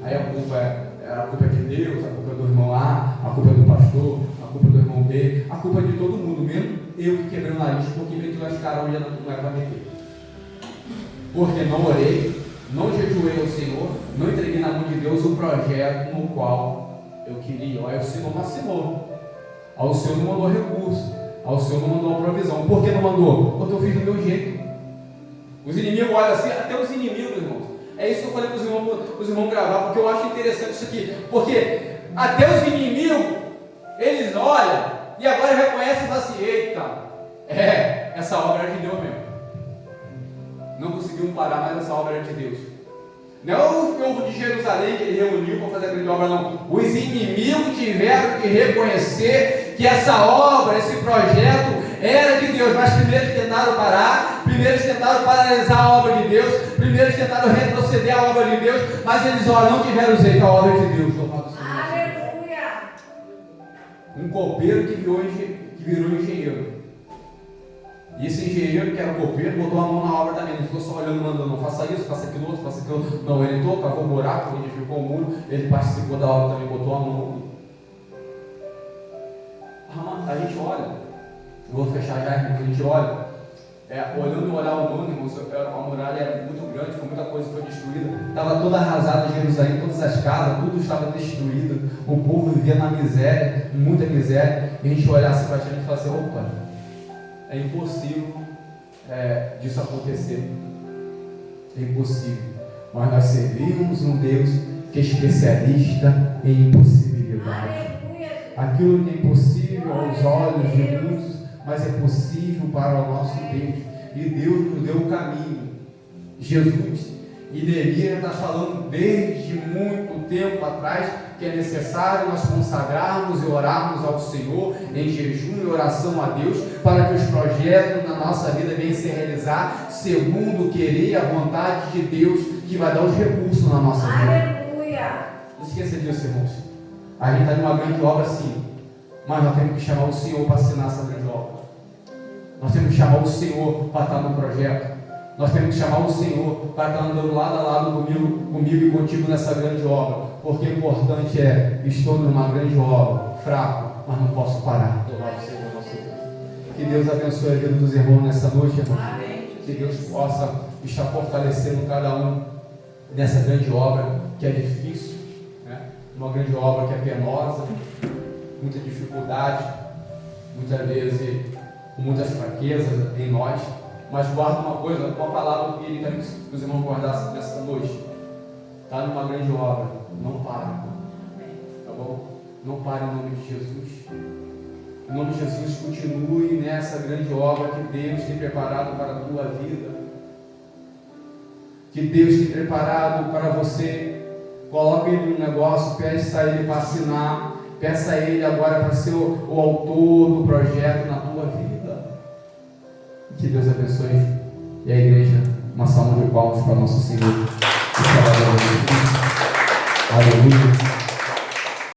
Aí a culpa é de Deus, a culpa é do irmão A, a culpa é do pastor, a culpa é do irmão B, a culpa é de todo mundo, mesmo eu que quebrei o nariz porque meti as caras onde não era para meter. Porque não orei, não jejuei ao Senhor, não entreguei na mão de Deus o projeto no qual eu queria. Aí o Senhor me assinou. Aí o Senhor não mandou recurso. Aí o Senhor não mandou uma provisão. Por que não mandou? Porque eu fiz do meu jeito. Os inimigos olham assim, até os inimigos, irmãos. É isso que eu falei para os irmãos gravar, porque eu acho interessante isso aqui. Porque até os inimigos, eles olham e agora reconhecem e falam assim: eita, essa obra é de Deus mesmo. Não conseguiam parar, mas essa obra é de Deus. Não é o povo de Jerusalém que ele reuniu para fazer a grande obra, não. Os inimigos tiveram que reconhecer que essa obra, esse projeto era de Deus. Mas primeiro eles tentaram parar, primeiro eles tentaram paralisar a obra de Deus, primeiro eles tentaram retroceder a obra de Deus, mas eles não tiveram jeito, a obra de Deus. Aleluia! Um copeiro que virou engenheiro. E esse engenheiro que era copeiro botou a mão na obra também, não ficou só olhando, mandando: não faça isso, faça aquilo outro, faça aquilo outro. Não, ele entrou, cavou um buraco, edificou o muro, ele participou da obra também, botou a mão. A gente olha, eu vou fechar já, a gente olha, olhando o olhar humano, irmãos, a muralha era muito grande, foi muita coisa que foi destruída, estava toda arrasada Jerusalém, todas as casas, tudo estava destruído, o povo vivia na miséria, muita miséria, e a gente olha assim para a gente e fala assim: opa, é impossível disso acontecer. É impossível. Mas nós servimos um Deus que é especialista em impossibilidade. Aquilo que é impossível aos olhos de muitos, mas é possível para o nosso Deus. E Deus nos deu o caminho. Jesus e Neemias está falando desde muito tempo atrás que é necessário nós consagrarmos e orarmos ao Senhor em jejum e oração a Deus, para que os projetos na nossa vida venham se realizar segundo o querer e a vontade de Deus, que vai dar os recursos na nossa vida. Aleluia! Não esqueça disso, irmãos. A gente está numa grande obra sim, mas nós temos que chamar o Senhor para assinar essa grande obra. Nós temos que chamar o Senhor para estar no projeto. Nós temos que chamar o Senhor para estar andando lado a lado comigo e contigo nessa grande obra. Porque o importante estou numa grande obra, fraco, mas não posso parar. Que Deus abençoe a vida dos irmãos nessa noite, irmãos. Que Deus possa estar fortalecendo cada um nessa grande obra que é difícil, né? Uma grande obra que é penosa, muita dificuldade, muitas vezes com muitas fraquezas em nós. Mas guarda uma coisa, uma palavra que ele quer que os irmãos guardassem nessa noite. Está numa grande obra, não para. Tá bom? Não para em nome de Jesus. Em nome de Jesus, continue nessa grande obra que Deus tem preparado para a tua vida. Que Deus tem preparado para você. Coloque ele no negócio, peça a ele para assinar. Peça a ele agora para ser o autor do projeto na tua vida. Que Deus abençoe. E a igreja, uma salva de palmas para nosso Senhor. Aleluia.